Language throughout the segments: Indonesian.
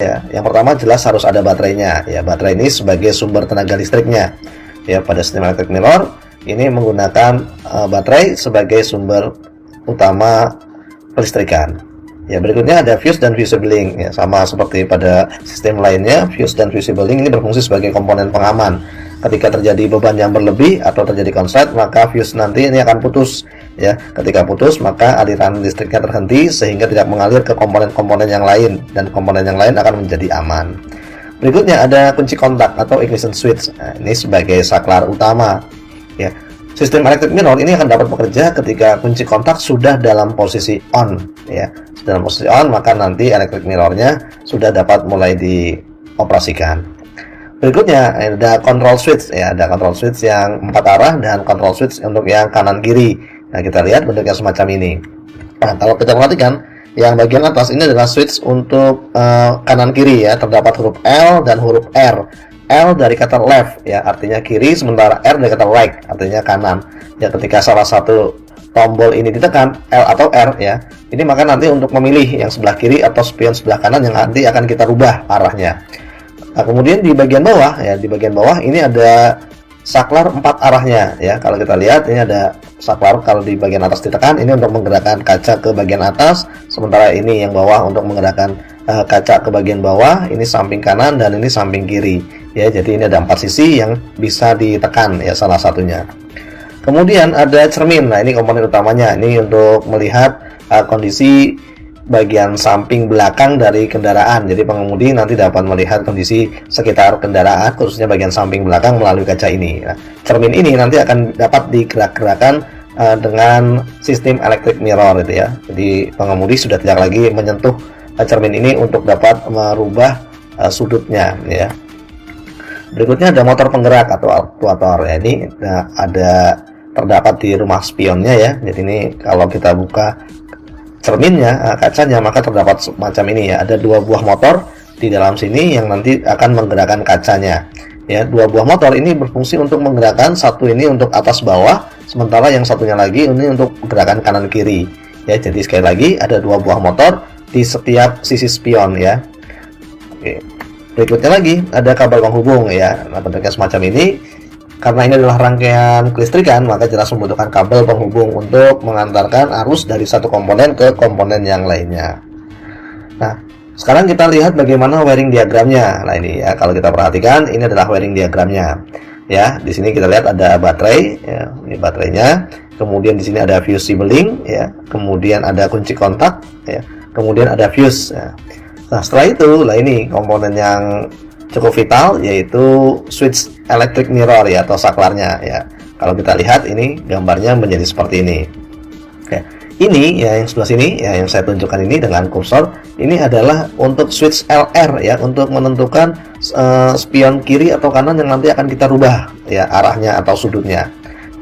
Ya, yang pertama jelas harus ada baterainya. Ya, baterai ini sebagai sumber tenaga listriknya. Ya, pada sistem electric mirror ini menggunakan baterai sebagai sumber utama kelistrikan. Ya, berikutnya ada fuse dan fusible link. Ya, sama seperti pada sistem lainnya, fuse dan fusible link ini berfungsi sebagai komponen pengaman. Ketika terjadi beban yang berlebih atau terjadi konslet, maka fuse nanti ini akan putus. Ya, ketika putus maka aliran listriknya terhenti sehingga tidak mengalir ke komponen-komponen yang lain dan komponen yang lain akan menjadi aman. Berikutnya ada kunci kontak atau ignition switch. Nah, ini sebagai saklar utama. Ya, sistem electric mirror ini akan dapat bekerja ketika kunci kontak sudah dalam posisi on. Ya, dalam posisi on maka nanti electric mirrornya sudah dapat mulai dioperasikan. Berikutnya ada control switch. Ya, ada control switch yang 4 arah dan control switch untuk yang kanan kiri. Nah, kita lihat bentuknya semacam ini. Nah, kalau kita perhatikan, yang bagian atas ini adalah switch untuk kanan kiri ya, terdapat huruf L dan huruf R. L dari kata left ya, artinya kiri, sementara R dari kata right, artinya kanan. Ya, ketika salah satu tombol ini ditekan, L atau R ya, ini maka nanti untuk memilih yang sebelah kiri atau spion sebelah kanan yang nanti akan kita rubah arahnya. Nah, kemudian di bagian bawah ya, di bagian bawah ini ada saklar 4 arahnya ya. Kalau kita lihat ini ada saklar, kalau di bagian atas ditekan ini untuk menggerakkan kaca ke bagian atas, sementara ini yang bawah untuk menggerakkan kaca ke bagian bawah, ini samping kanan dan ini samping kiri ya. Jadi ini ada 4 sisi yang bisa ditekan ya, salah satunya. Kemudian ada cermin. Nah, ini komponen utamanya, ini untuk melihat kondisi bagian samping belakang dari kendaraan. Jadi pengemudi nanti dapat melihat kondisi sekitar kendaraan, khususnya bagian samping belakang melalui kaca ini. Nah, cermin ini nanti akan dapat digerak-gerakan dengan sistem electric mirror itu ya. Jadi pengemudi sudah tidak lagi menyentuh cermin ini untuk dapat merubah sudutnya ya. Berikutnya ada motor penggerak atau aktuator ya. Ini ada terdapat di rumah spionnya ya. Jadi ini kalau kita buka cerminnya, kacanya, maka terdapat semacam ini ya, ada 2 buah motor di dalam sini yang nanti akan menggerakkan kacanya ya. 2 buah motor ini berfungsi untuk menggerakkan, satu ini untuk atas bawah, sementara yang satunya lagi ini untuk gerakan kanan kiri ya. Jadi sekali lagi ada 2 buah motor di setiap sisi spion ya. Oke. Berikutnya lagi ada kabel penghubung ya. Nah, bentuknya semacam ini. Karena ini adalah rangkaian kelistrikan, maka jelas membutuhkan kabel penghubung untuk mengantarkan arus dari satu komponen ke komponen yang lainnya. Nah, sekarang kita lihat bagaimana wiring diagramnya. Nah, ini ya, kalau kita perhatikan ini adalah wiring diagramnya. Ya, di sini kita lihat ada baterai, ya, ini baterainya. Kemudian di sini ada fusible link, ya. Kemudian ada kunci kontak, ya. Kemudian ada fuse. Ya. Nah, setelah itu, lah ini komponen yang cukup vital, yaitu switch electric mirror ya, atau saklarnya ya. Kalau kita lihat ini gambarnya menjadi seperti ini. Oke. Ini ya, yang sebelah sini ya, yang saya tunjukkan ini dengan kursor, ini adalah untuk switch LR ya, untuk menentukan spion kiri atau kanan yang nanti akan kita rubah ya arahnya atau sudutnya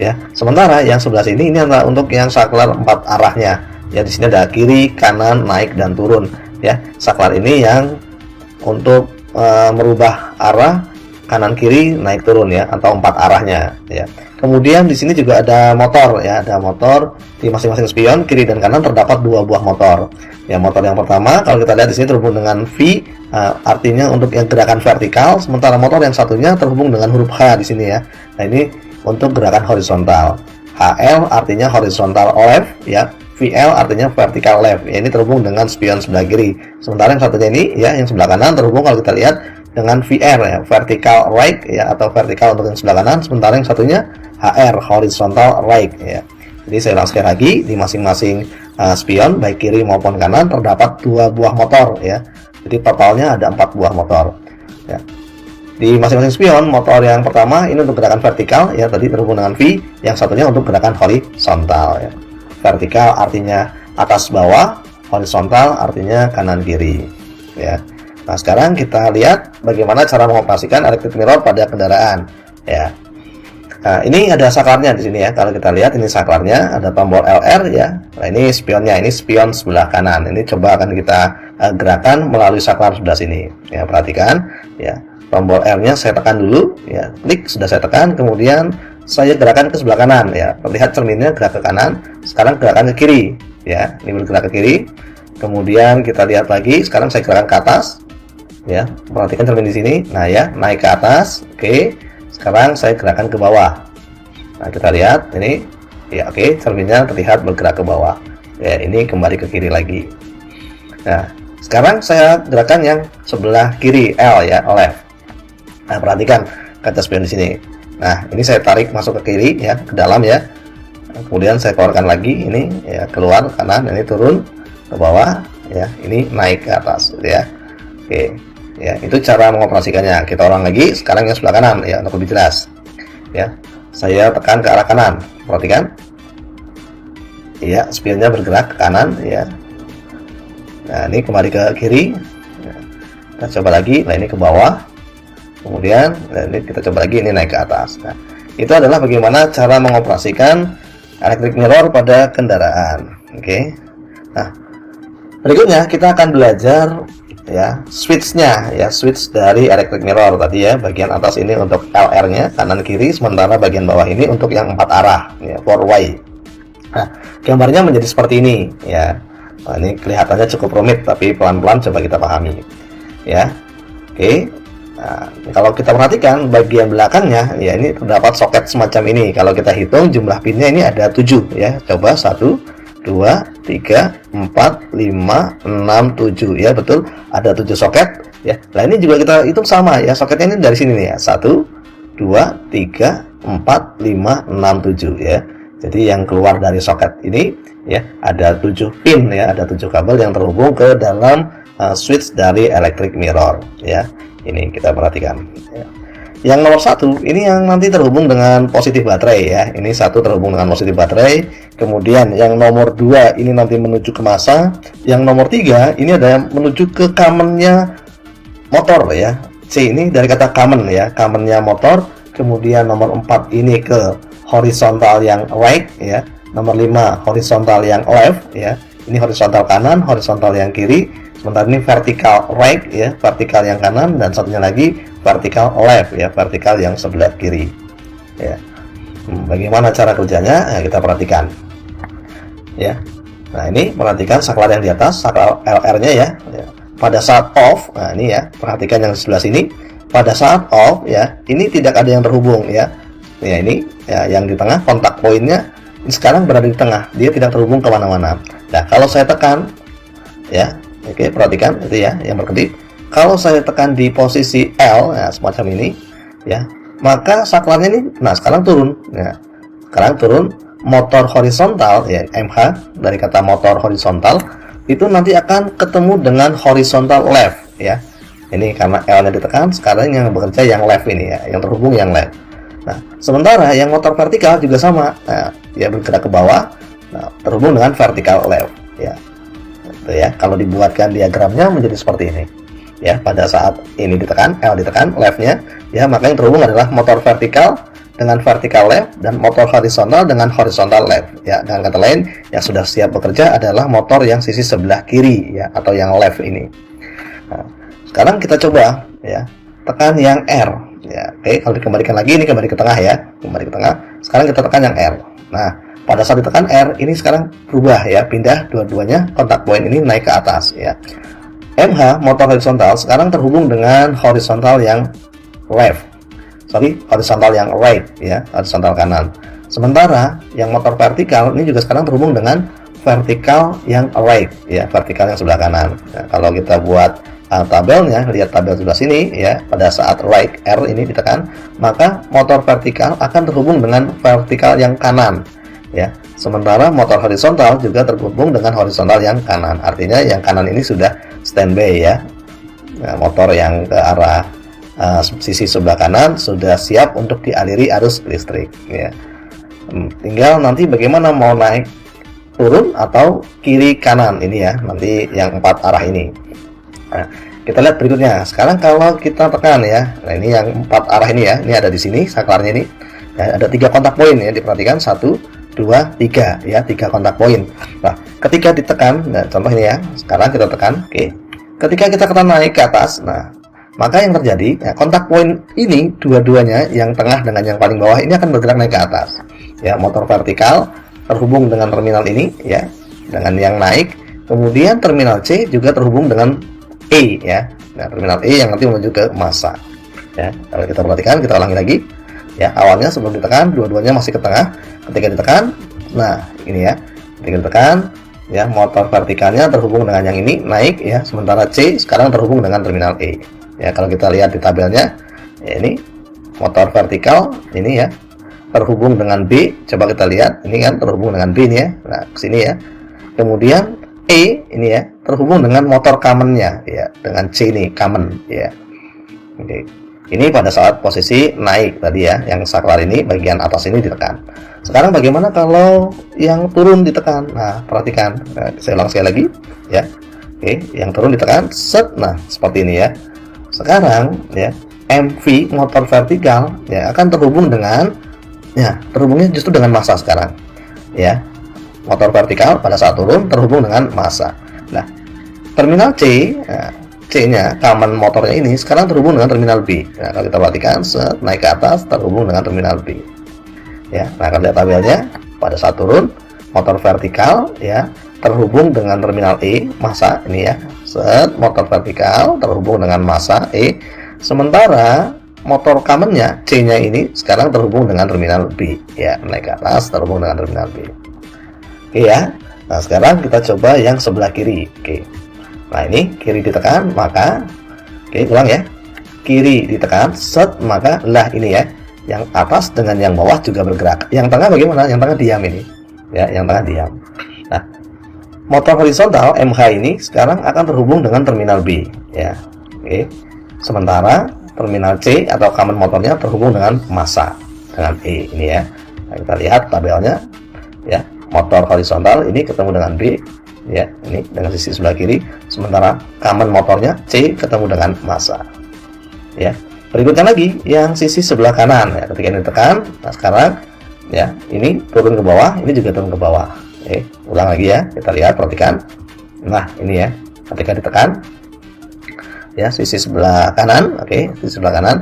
ya. Sementara yang sebelah sini ini adalah untuk yang saklar 4 arahnya ya. Di sini ada kiri, kanan, naik dan turun ya. Saklar ini yang untuk merubah arah kanan kiri, naik turun ya, atau 4 arahnya ya. Kemudian di sini juga ada motor ya, ada motor di masing-masing spion kiri dan kanan terdapat 2 buah motor. Ya, motor yang pertama kalau kita lihat di sini terhubung dengan V, artinya untuk yang gerakan vertikal, sementara motor yang satunya terhubung dengan huruf H di sini ya. Nah, ini untuk gerakan horizontal. HL artinya horizontal left ya. VL artinya vertical left ya, ini terhubung dengan spion sebelah kiri. Sementara yang satunya ini ya, yang sebelah kanan terhubung kalau kita lihat dengan VR ya, vertical right ya, atau vertical untuk yang sebelah kanan. Sementara yang satunya HR, horizontal right ya. Jadi saya ulang sekali lagi, di masing-masing spion baik kiri maupun kanan terdapat 2 buah motor ya. Jadi totalnya ada 4 buah motor ya. Di masing-masing spion, motor yang pertama ini untuk gerakan vertikal ya, tadi terhubung dengan V, yang satunya untuk gerakan horizontal ya. Vertikal artinya atas bawah, horizontal artinya kanan kiri ya. Nah, sekarang kita lihat bagaimana cara mengoperasikan electric mirror pada kendaraan ya. Nah, ini ada saklarnya di sini ya. Kalau kita lihat ini saklarnya, ada tombol LR ya. Nah, ini spionnya, ini spion sebelah kanan. Ini coba akan kita gerakan melalui saklar sebelah sini ya. Perhatikan ya, tombol R-nya saya tekan dulu ya, klik, sudah saya tekan, kemudian saya gerakan ke sebelah kanan ya. Terlihat cerminnya gerak ke kanan, sekarang gerakan ke kiri ya. Ini bergerak ke kiri. Kemudian kita lihat lagi, sekarang saya gerakan ke atas Ya, perhatikan cermin di sini. Nah ya, naik ke atas. Oke. Sekarang saya gerakkan ke bawah. Nah, kita lihat ini. Ya, oke, cerminnya terlihat bergerak ke bawah. Ya, ini kembali ke kiri lagi. Nah, sekarang saya gerakan yang sebelah kiri, L ya, left. Nah, perhatikan kaca spion di sini. Nah, ini saya tarik masuk ke kiri ya, ke dalam ya. Kemudian saya keluarkan lagi, ini ya, keluar kanan, ini turun ke bawah ya, ini naik ke atas gitu ya. Oke. Ya, itu cara mengoperasikannya. Kita ulang lagi, sekarang yang sebelah kanan ya, untuk lebih jelas. Ya. Saya tekan ke arah kanan. Perhatikan. Iya, spionnya bergerak ke kanan ya. Nah, ini kembali ke kiri. Kita coba lagi. Nah, ini ke bawah. Kemudian, nah, ini kita coba lagi, ini naik ke atas. Nah, itu adalah bagaimana cara mengoperasikan electric mirror pada kendaraan. Oke. Nah, berikutnya kita akan belajar ya switch-nya ya, switch dari electric mirror tadi ya. Bagian atas ini untuk LR-nya kanan kiri, sementara bagian bawah ini untuk yang 4 arah ya, 4-way. Nah, gambarnya menjadi seperti ini ya. Nah, ini kelihatannya cukup rumit, tapi pelan-pelan coba kita pahami ya. Oke. Nah, kalau kita perhatikan bagian belakangnya ya, ini terdapat soket semacam ini. Kalau kita hitung jumlah pinnya ini ada 7 ya. Coba 1 2, 3, 4, 5, 6, 7 ya, betul, ada 7 soket ya. Nah, ini juga kita hitung sama ya, soketnya ini dari sini nih ya, 1 2, 3, 4, 5, 6, 7 ya. Jadi yang keluar dari soket ini ya, ada 7 pin ya, ada 7 kabel yang terhubung ke dalam switch dari electric mirror ya. Ini kita perhatikan ya. Yang nomor 1 ini yang nanti terhubung dengan positif baterai ya. Ini 1 terhubung dengan positif baterai. Kemudian yang nomor 2 ini nanti menuju ke massa. Yang nomor 3 ini ada yang menuju ke kamennya motor ya. C ini dari kata kamen ya, kamennya motor. Kemudian nomor 4 ini ke horizontal yang right ya. Nomor 5 horizontal yang left ya. Ini horizontal kanan, horizontal yang kiri. Sementara ini vertikal right ya, vertikal yang kanan, dan satunya lagi vertikal left ya, vertikal yang sebelah kiri ya. Bagaimana cara kerjanya? Nah, kita perhatikan ya. Nah, ini perhatikan saklar yang di atas, saklar LR-nya ya. Pada saat off, nah ini ya, perhatikan yang di sebelah sini. Pada saat off ya, ini tidak ada yang terhubung ya. Ya, ini ya, yang di tengah kontak poinnya ini sekarang berada di tengah, dia tidak terhubung kemana-mana. Nah, kalau saya tekan ya, oke, perhatikan itu ya yang berkedip. Kalau saya tekan di posisi L ya, semacam ini ya, maka saklarnya ini nah sekarang turun ya. Sekarang turun, motor horizontal ya, MH dari kata motor horizontal itu nanti akan ketemu dengan horizontal left ya. Ini karena L-nya ditekan, sekarang yang bekerja yang left ini ya, yang terhubung yang left. Nah, sementara yang motor vertikal juga sama. Nah, dia bergerak ke bawah, nah, terhubung dengan vertikal left ya. Itu ya, kalau dibuatkan diagramnya menjadi seperti ini ya. Pada saat ini ditekan, L ditekan, left-nya ya, maka yang terhubung adalah motor vertikal dengan vertikal left dan motor horizontal dengan horizontal left ya. Dengan kata lain, yang sudah siap bekerja adalah motor yang sisi sebelah kiri ya, atau yang left ini. Nah, sekarang kita coba ya, tekan yang R ya. Oke, kalau dikembalikan lagi, ini kembali ke tengah ya, kembali ke tengah. Sekarang kita tekan yang R. Nah, pada saat ditekan R, ini sekarang berubah ya, pindah dua-duanya, kontak point ini naik ke atas ya. MH motor horizontal sekarang terhubung dengan horizontal yang left, horizontal yang right ya, horizontal kanan. Sementara yang motor vertikal ini juga sekarang terhubung dengan vertikal yang right ya, vertikal yang sebelah kanan. Nah, kalau kita buat tabelnya, lihat tabel sebelah sini ya, pada saat right R ini ditekan, maka motor vertikal akan terhubung dengan vertikal yang kanan ya. Sementara motor horizontal juga terhubung dengan horizontal yang kanan. Artinya yang kanan ini sudah standby ya. Nah, motor yang ke arah sisi sebelah kanan sudah siap untuk dialiri arus listrik ya. Tinggal nanti bagaimana mau naik turun atau kiri kanan ini ya, nanti yang 4 arah ini. Nah, kita lihat berikutnya. Sekarang kalau kita tekan ya, nah ini yang 4 arah ini ya, ini ada di sini saklarnya ini ya, ada 3 kontak poin ya, diperhatikan 1 2 3 ya, 3 kontak poin. Nah, ketika ditekan, nah contoh ini ya, sekarang kita tekan, oke. Ketika kita tekan naik ke atas, nah maka yang terjadi ya, kontak poin ini dua-duanya, yang tengah dengan yang paling bawah ini akan bergerak naik ke atas ya. Motor vertikal terhubung dengan terminal ini ya, dengan yang naik. Kemudian terminal C juga terhubung dengan E ya. Nah, terminal E yang nanti menuju ke massa. Ya, kalau kita perhatikan, kita ulangi lagi. Ya, awalnya sebelum ditekan, dua-duanya masih ke tengah. Ketika ditekan, nah ini ya. Ketika ditekan, ya motor vertikalnya terhubung dengan yang ini naik ya. Sementara C sekarang terhubung dengan terminal E. Ya, kalau kita lihat di tabelnya, ya ini motor vertikal ini ya terhubung dengan B. Coba kita lihat, ini kan terhubung dengan B nih ya. Nah, ke sini ya. Kemudian E ini ya terhubung dengan motor kamennya ya, dengan C ini kamen ya. Oke. Ini pada saat posisi naik tadi ya, yang saklar ini bagian atas ini ditekan. Sekarang bagaimana kalau yang turun ditekan? Nah, perhatikan. Nah, saya ulang sekali lagi ya. Oke, yang turun ditekan set. Nah, seperti ini ya. Sekarang ya, MV motor vertikal ya akan terhubung dengan ya, terhubungnya justru dengan massa sekarang. Ya. Motor vertikal pada saat turun terhubung dengan massa. Nah, terminal C, nah, C-nya, kaman motornya ini sekarang terhubung dengan terminal B. Nah, kalau kita perhatikan, set, naik ke atas terhubung dengan terminal B. Ya, nah kalau lihat tabelnya, pada saat turun, motor vertikal ya terhubung dengan terminal E, massa ini ya. Set, motor vertikal terhubung dengan massa E. Sementara motor kamennya, C-nya ini sekarang terhubung dengan terminal B. Ya, naik ke atas terhubung dengan terminal B. Oke ya. Nah, sekarang kita coba yang sebelah kiri. Oke. Nah, ini kiri ditekan, maka oke, ulang ya. Kiri ditekan, set, maka lah ini ya. Yang atas dengan yang bawah juga bergerak. Yang tengah bagaimana? Yang tengah diam ini. Ya, yang tengah diam. Nah, motor horizontal MH ini sekarang akan terhubung dengan terminal B, ya. Oke. Sementara terminal C atau kamen motornya terhubung dengan massa, dengan E ini ya. Nah, kita lihat tabelnya ya. Motor horizontal ini ketemu dengan B ya, ini dengan sisi sebelah kiri, sementara kamen motornya C ketemu dengan massa ya. Berikutnya lagi yang sisi sebelah kanan ya, ketika ini ditekan, nah sekarang ya ini turun ke bawah, ini juga turun ke bawah. Oke, ulang lagi ya, kita lihat, perhatikan. Nah ini ya, ketika ditekan ya sisi sebelah kanan, oke, sisi sebelah kanan,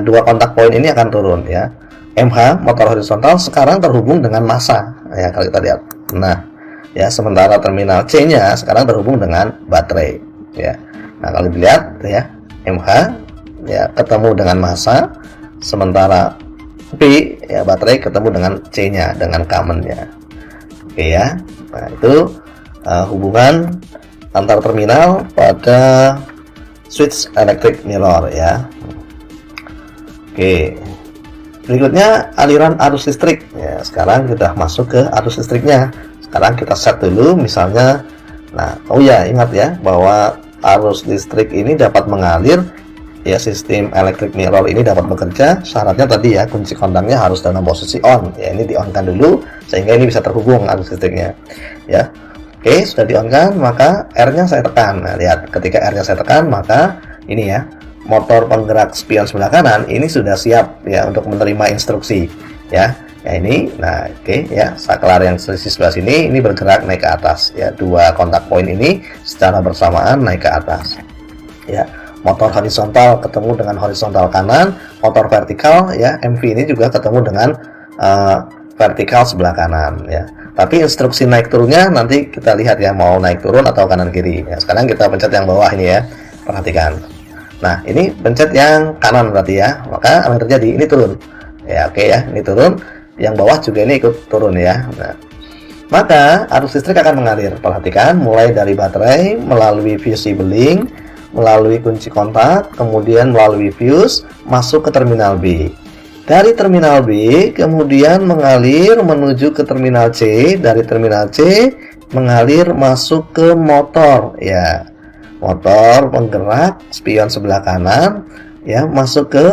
dua kontak poin ini akan turun ya. MH motor horizontal sekarang terhubung dengan massa ya, kalau kita lihat. Nah ya, sementara terminal C-nya sekarang terhubung dengan baterai ya. Nah kalau dilihat ya, MH ya ketemu dengan massa, sementara P ya baterai ketemu dengan C-nya, dengan kamennya. Oke ya. Nah itu hubungan antar terminal pada switch electric mirror ya. Oke. Berikutnya aliran arus listrik ya. Sekarang kita masuk ke arus listriknya. Sekarang kita set dulu misalnya. Nah, oh ya, ingat ya bahwa arus listrik ini dapat mengalir ya, sistem electric mirror ini dapat bekerja. Syaratnya tadi ya, kunci kontaknya harus dalam posisi on. Ya, ini di-on-kan dulu sehingga ini bisa terhubung arus listriknya. Ya. Oke, sudah di-on-kan, maka R-nya saya tekan. Nah, lihat ketika R-nya saya tekan, maka ini ya, motor penggerak spion sebelah kanan ini sudah siap ya untuk menerima instruksi ya. Ya ini, nah oke ya, saklar yang sisi sebelah sini ini bergerak naik ke atas ya, dua kontak poin ini secara bersamaan naik ke atas ya. Motor horizontal ketemu dengan horizontal kanan, motor vertikal ya MV ini juga ketemu dengan vertikal sebelah kanan ya. Tapi instruksi naik turunnya nanti kita lihat ya, mau naik turun atau kanan kiri ya. Sekarang kita pencet yang bawah ini ya, perhatikan. Nah ini pencet yang kanan berarti ya, maka apa yang terjadi? Ini turun ya. Oke ya, ini turun, yang bawah juga ini ikut turun ya. Nah, maka arus listrik akan mengalir, perhatikan, mulai dari baterai, melalui fusible link, melalui kunci kontak, kemudian melalui fuse, masuk ke terminal B. Dari terminal B kemudian mengalir menuju ke terminal C, dari terminal C mengalir masuk ke motor ya, motor penggerak spion sebelah kanan ya, masuk ke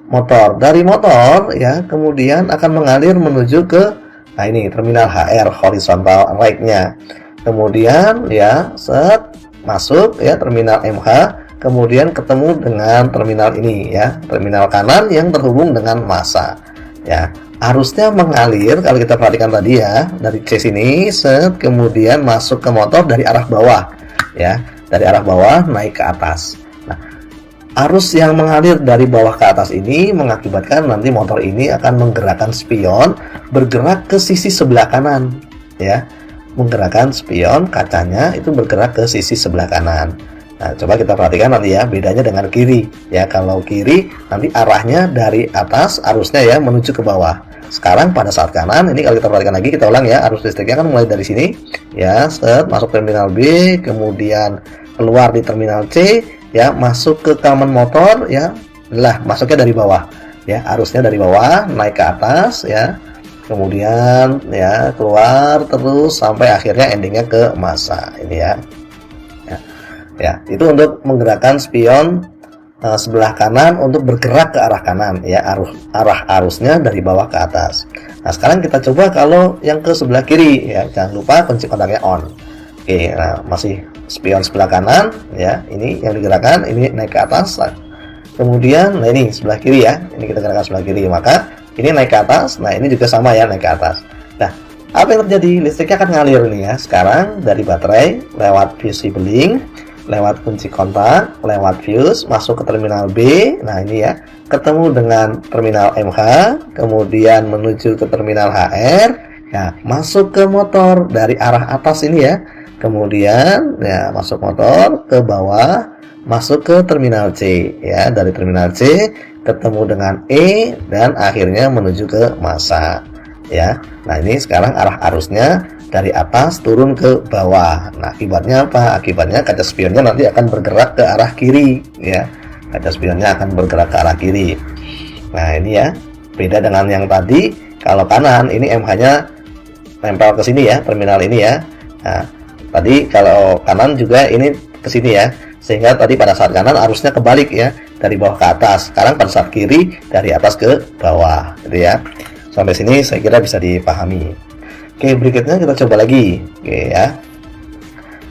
motor. Dari motor ya kemudian akan mengalir menuju ke, nah ini terminal HR, horizontal right-nya. Kemudian ya set masuk ya terminal MH, kemudian ketemu dengan terminal ini ya, terminal kanan yang terhubung dengan massa ya. Arusnya mengalir kalau kita perhatikan tadi ya, dari C sini set, kemudian masuk ke motor dari arah bawah ya, dari arah bawah naik ke atas. Nah, arus yang mengalir dari bawah ke atas ini mengakibatkan nanti motor ini akan menggerakkan spion bergerak ke sisi sebelah kanan ya, menggerakkan spion kacanya itu bergerak ke sisi sebelah kanan Nah, coba kita perhatikan nanti ya, bedanya dengan kiri. Ya, kalau kiri nanti arahnya dari atas arusnya ya menuju ke bawah. Sekarang pada saat kanan, ini kalau kita perhatikan lagi, kita ulang ya, arus listriknya kan mulai dari sini. Ya, masuk terminal B, kemudian keluar di terminal C, ya, masuk ke common motor, ya, lah masuknya dari bawah. Ya, arusnya dari bawah naik ke atas, ya. Kemudian ya keluar terus sampai akhirnya endingnya ke massa ini ya. Ya, itu untuk menggerakkan spion sebelah kanan untuk bergerak ke arah kanan ya, arah arusnya dari bawah ke atas. Nah, sekarang kita coba kalau yang ke sebelah kiri ya, jangan lupa kunci kontaknya on. Oke, nah masih spion sebelah kanan ya, ini yang digerakkan, ini naik ke atas. Nah, kemudian nah ini sebelah kiri ya, ini kita gerakkan sebelah kiri, maka ini naik ke atas. Nah, ini juga sama ya, naik ke atas. Nah, apa yang terjadi? Listriknya akan ngalir nih ya. Sekarang dari baterai lewat fuse sibling, lewat kunci kontak, lewat fuse masuk ke terminal B. Nah, ini ya, ketemu dengan terminal MH, kemudian menuju ke terminal HR, ya, masuk ke motor dari arah atas ini ya. Kemudian ya masuk motor ke bawah, masuk ke terminal C ya, dari terminal C ketemu dengan E dan akhirnya menuju ke massa ya. Nah, ini sekarang arah arusnya dari atas turun ke bawah. Nah, akibatnya apa? Akibatnya kaca spionnya nanti akan bergerak ke arah kiri ya. Kaca spionnya akan bergerak ke arah kiri. Nah, ini ya, beda dengan yang tadi. Kalau kanan ini MH-nya nempel ke sini ya, terminal ini ya. Nah, tadi kalau kanan juga ini ke sini ya, sehingga tadi pada saat kanan arusnya kebalik ya, dari bawah ke atas. Sekarang pada saat kiri dari atas ke bawah gitu ya. Sampai sini saya kira bisa dipahami. Oke, berikutnya kita coba lagi. Oke ya,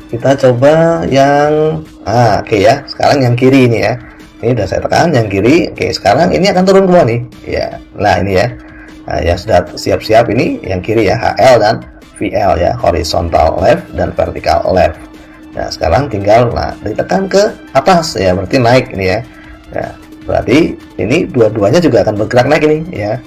kita coba yang oke ya, sekarang yang kiri ini ya. Ini udah saya tekan yang kiri. Oke, sekarang ini akan turun ke bawah nih ya. Nah, ini ya. Nah, ya sudah siap-siap, ini yang kiri ya, HL dan VL ya, horizontal left dan vertical left. Nah, sekarang tinggal ditekan ke atas ya, berarti naik ini ya. Nah, berarti ini dua-duanya juga akan bergerak naik ini ya.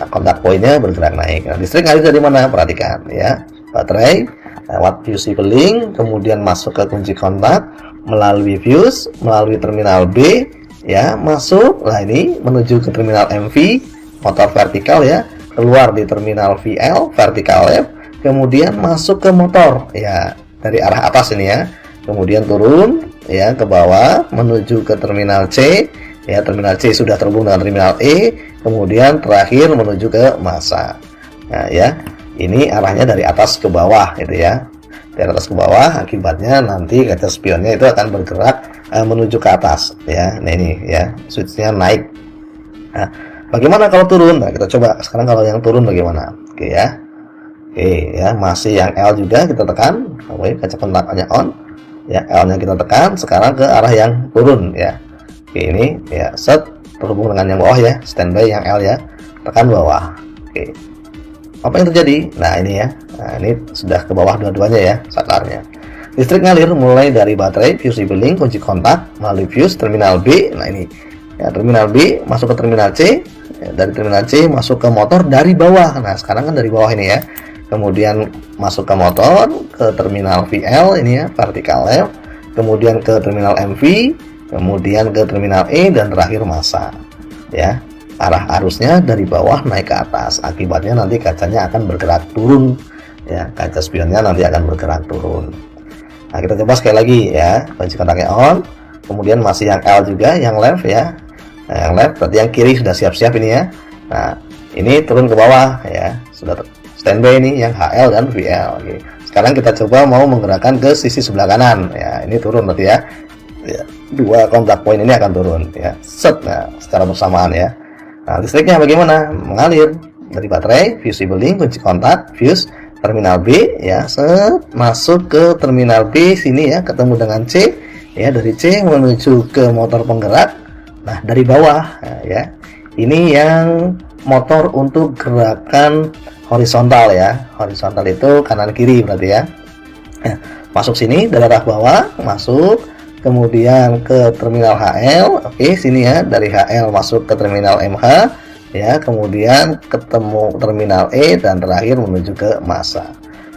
Nah, kontak poinnya bergerak naik. Nah, listrik ngalir dari mana? Perhatikan ya. Baterai lewat fuse sibling, kemudian masuk ke kunci kontak melalui fuse, melalui terminal B ya, masuk. Nah, ini menuju ke terminal MV, motor vertikal ya, keluar di terminal VL, vertikal left, kemudian masuk ke motor ya, dari arah atas ini ya, kemudian turun ya ke bawah menuju ke terminal C ya, terminal C sudah terhubung dengan terminal E, kemudian terakhir menuju ke massa. Nah ya, ini arahnya dari atas ke bawah gitu ya, dari atas ke bawah, akibatnya nanti kaca spionnya itu akan bergerak menuju ke atas ya. Nah ini ya, switchnya naik. Nah, bagaimana kalau turun? Nah, kita coba sekarang kalau yang turun bagaimana. Oke ya. Oke ya, masih yang L juga kita tekan. Oke, kaca kontaknya on. Ya, L-nya kita tekan. Sekarang ke arah yang turun ya. Oke, ini ya, set terhubung dengan yang bawah ya, standby yang L ya. Tekan bawah. Oke. Apa yang terjadi? Nah, ini ya. Nah, ini sudah ke bawah dua-duanya ya, sakarnya. Listrik ngalir mulai dari baterai, fuse sibling, kunci kontak, melalui fuse, terminal B. Nah, ini ya, terminal B masuk ke terminal C. Ya, dari terminal C masuk ke motor dari bawah. Nah, sekarang kan dari bawah ini ya. Kemudian masuk ke motor, ke terminal VL ini ya, vertical left, kemudian ke terminal MV, kemudian ke terminal E, dan terakhir massa ya. Arah arusnya dari bawah naik ke atas, akibatnya nanti kacanya akan bergerak turun ya, kaca spionnya nanti akan bergerak turun. Nah, kita coba sekali lagi ya, kunci kontaknya on, kemudian masih yang L juga, yang left ya. Nah, yang left berarti yang kiri sudah siap-siap ini ya. Nah, ini turun ke bawah ya, sudah standby ini yang HL dan VL. Oke. Sekarang kita coba mau menggerakkan ke sisi sebelah kanan ya, ini turun berarti ya. Ya, dua kontak poin ini akan turun ya, set. Nah, secara bersamaan ya. Nah, listriknya bagaimana? Mengalir dari baterai, fuse sibling, kunci kontak, fuse, terminal B ya, set, masuk ke terminal B sini ya, ketemu dengan C ya, dari C menuju ke motor penggerak. Nah, dari bawah ya, ini yang motor untuk gerakan horizontal ya, horizontal itu kanan kiri berarti ya. Nah, masuk sini dari arah bawah, masuk, kemudian ke terminal HL. Oke, sini ya, dari HL masuk ke terminal MH ya, kemudian ketemu terminal E, dan terakhir menuju ke massa.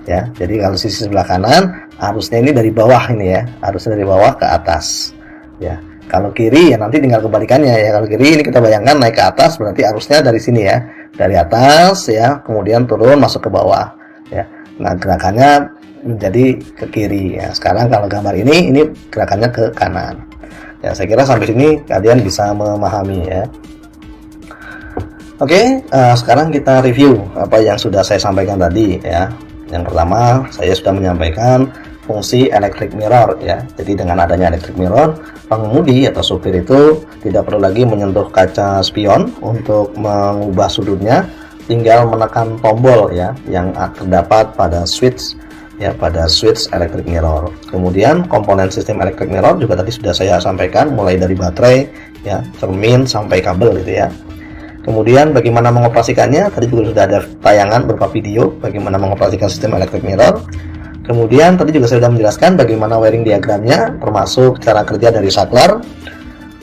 ya. Jadi kalau sisi sebelah kanan arusnya ini dari bawah ini ya, arusnya dari bawah ke atas ya. Kalau kiri ya nanti tinggal kebalikannya ya. Kalau kiri ini kita bayangkan naik ke atas, berarti arusnya dari sini ya, dari atas ya, kemudian turun masuk ke bawah ya. Nah, gerakannya menjadi ke kiri ya. Sekarang kalau gambar ini gerakannya ke kanan ya. Saya kira sampai sini kalian bisa memahami ya. Oke, sekarang kita review apa yang sudah saya sampaikan tadi ya. Yang pertama, saya sudah menyampaikan fungsi electric mirror ya. Jadi dengan adanya electric mirror, pengemudi atau supir itu tidak perlu lagi menyentuh kaca spion untuk mengubah sudutnya, tinggal menekan tombol ya yang terdapat pada switch ya, pada switch electric mirror. Kemudian komponen sistem electric mirror juga tadi sudah saya sampaikan, mulai dari baterai ya, cermin sampai kabel gitu ya. Kemudian bagaimana mengoperasikannya, tadi juga sudah ada tayangan berupa video bagaimana mengoperasikan sistem electric mirror. Kemudian tadi juga saya sudah menjelaskan bagaimana wiring diagramnya, termasuk cara kerja dari saklar.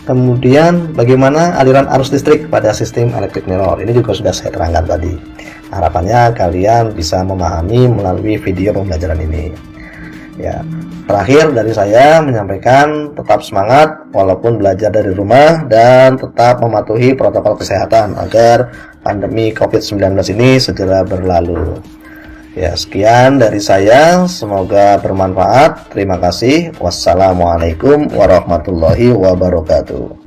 Kemudian bagaimana aliran arus listrik pada sistem electric mirror, ini juga sudah saya terangkan tadi. Harapannya kalian bisa memahami melalui video pembelajaran ini ya. Terakhir dari saya menyampaikan, tetap semangat walaupun belajar dari rumah dan tetap mematuhi protokol kesehatan agar pandemi COVID-19 ini segera berlalu. Ya, sekian dari saya, semoga bermanfaat. Terima kasih. Wassalamualaikum warahmatullahi wabarakatuh.